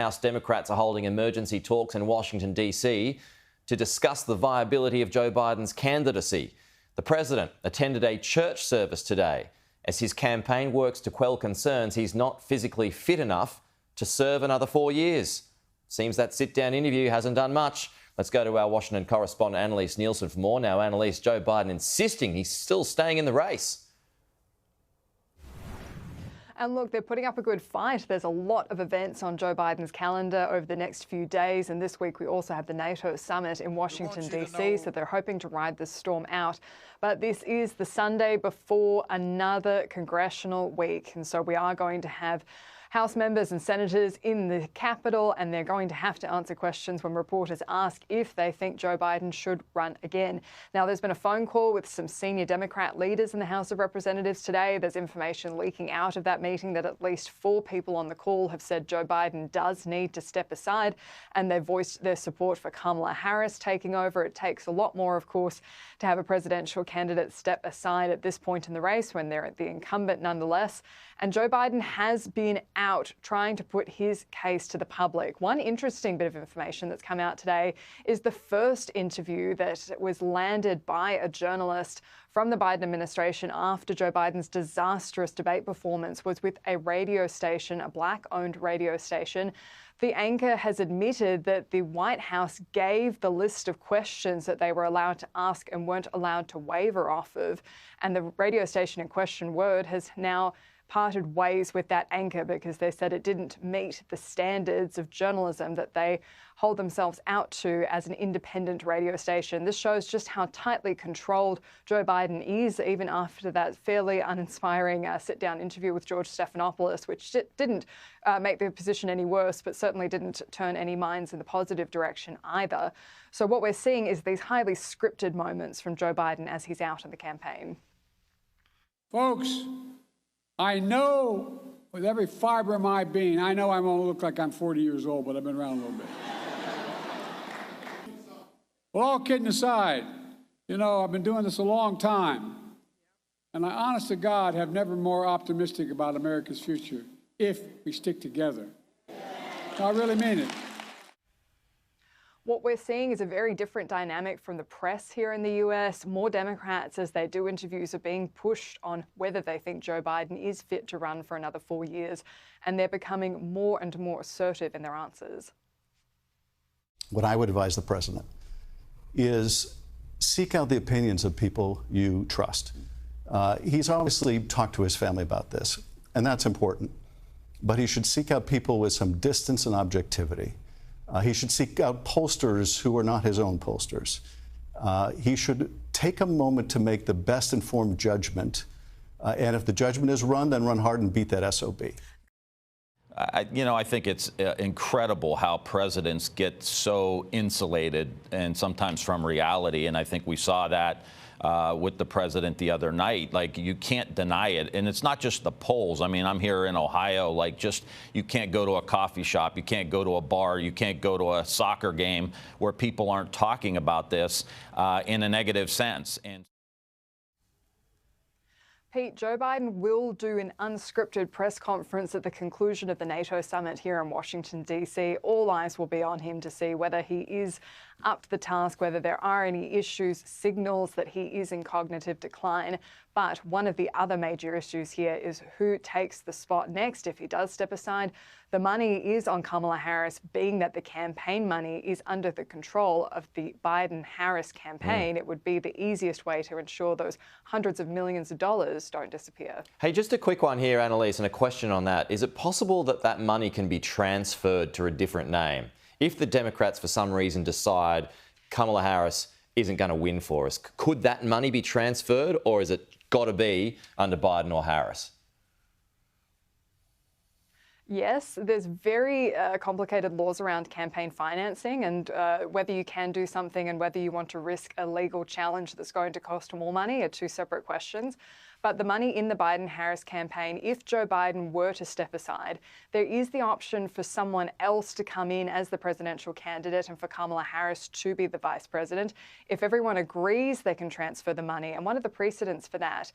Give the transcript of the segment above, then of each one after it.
House Democrats are holding emergency talks in Washington, D.C. to discuss the viability of Joe Biden's candidacy. The president attended a church service today. As his campaign works to quell concerns, he's not physically fit enough to serve another 4 years. Seems that sit-down interview hasn't done much. Let's go to our Washington correspondent, Annalise Nielsen, for more. Now, Annalise, Joe Biden insisting he's still staying in the race. And look, they're putting up a good fight. There's a lot of events on Joe Biden's calendar over the next few days. And this week we also have the NATO summit in Washington, D.C. So they're hoping to ride this storm out. But this is the Sunday before another congressional week. And so we are going to have House members and senators in the Capitol, and they're going to have to answer questions when reporters ask if they think Joe Biden should run again. Now, there's been a phone call with some senior Democrat leaders in the House of Representatives today. There's information leaking out of that meeting that at least 4 people on the call have said Joe Biden does need to step aside, and they've voiced their support for Kamala Harris taking over. It takes a lot more, of course, to have a presidential candidate step aside at this point in the race when they're the incumbent nonetheless. And Joe Biden has been out trying to put his case to the public. One interesting bit of information that's come out today is the first interview that was landed by a journalist from the Biden administration after Joe Biden's disastrous debate performance was with a radio station, a Black-owned radio station. The anchor has admitted that the White House gave the list of questions that they were allowed to ask and weren't allowed to waver off of. And the radio station in question, Word, has now parted ways with that anchor because they said it didn't meet the standards of journalism that they hold themselves out to as an independent radio station. This shows just how tightly controlled Joe Biden is, even after that fairly uninspiring sit-down interview with George Stephanopoulos, which didn't make the position any worse, but certainly didn't turn any minds in the positive direction either. So what we're seeing is these highly scripted moments from Joe Biden as he's out in the campaign. Folks, I know with every fiber of my being, I know I won't look like I'm 40 years old, but I've been around a little bit. Well, all kidding aside, you know, I've been doing this a long time, and I, honest to God, have never been more optimistic about America's future if we stick together. No, I really mean it. What we're seeing is a very different dynamic from the press here in the US. More Democrats, as they do interviews, are being pushed on whether they think Joe Biden is fit to run for another 4 years, and they're becoming more and more assertive in their answers. What I would advise the president is seek out the opinions of people you trust. He's obviously talked to his family about this, and that's important. But he should seek out people with some distance and objectivity. He should seek out pollsters who are not his own pollsters. He should take a moment to make the best informed judgment. And if the judgment is run, then run hard and beat that SOB. I think it's incredible how presidents get so insulated and sometimes from reality. And I think we saw that with the president the other night. Like, you can't deny it. And it's not just the polls. I mean, I'm here in Ohio, like, just you can't go to a coffee shop, you can't go to a bar, you can't go to a soccer game where people aren't talking about this in a negative sense. And Pete, Joe Biden will do an unscripted press conference at the conclusion of the NATO summit here in Washington, D.C. All eyes will be on him to see whether he is up to the task, whether there are any issues, signals that he is in cognitive decline. But one of the other major issues here is who takes the spot next if he does step aside. The money is on Kamala Harris, being that the campaign money is under the control of the Biden-Harris campaign. It would be the easiest way to ensure those hundreds of millions of dollars don't disappear. Hey, just a quick one here, Annalise, and a question on that. Is it possible that that money can be transferred to a different name? If the Democrats, for some reason, decide Kamala Harris isn't going to win for us, could that money be transferred, or is it got to be under Biden or Harris? Yes, there's very complicated laws around campaign financing and whether you can do something and whether you want to risk a legal challenge that's going to cost more money are two separate questions. But the money in the Biden-Harris campaign, if Joe Biden were to step aside, there is the option for someone else to come in as the presidential candidate and for Kamala Harris to be the vice president. If everyone agrees, they can transfer the money. And one of the precedents for that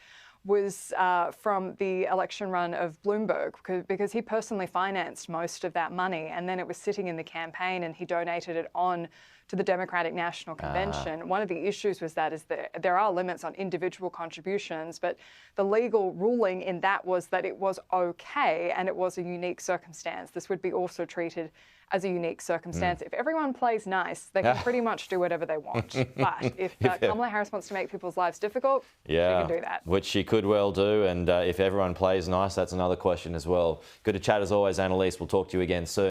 was from the election run of Bloomberg, because he personally financed most of that money, and then it was sitting in the campaign and he donated it on to the Democratic National Convention. One of the issues was that there are limits on individual contributions, but the legal ruling in that was that it was okay and it was a unique circumstance. This would be also treated as a unique circumstance. If everyone plays nice, they can pretty much do whatever they want. But if Kamala Harris wants to make people's lives difficult, she can do that. Which she could well do. And if everyone plays nice, that's another question as well. Good to chat as always, Annalise. We'll talk to you again soon.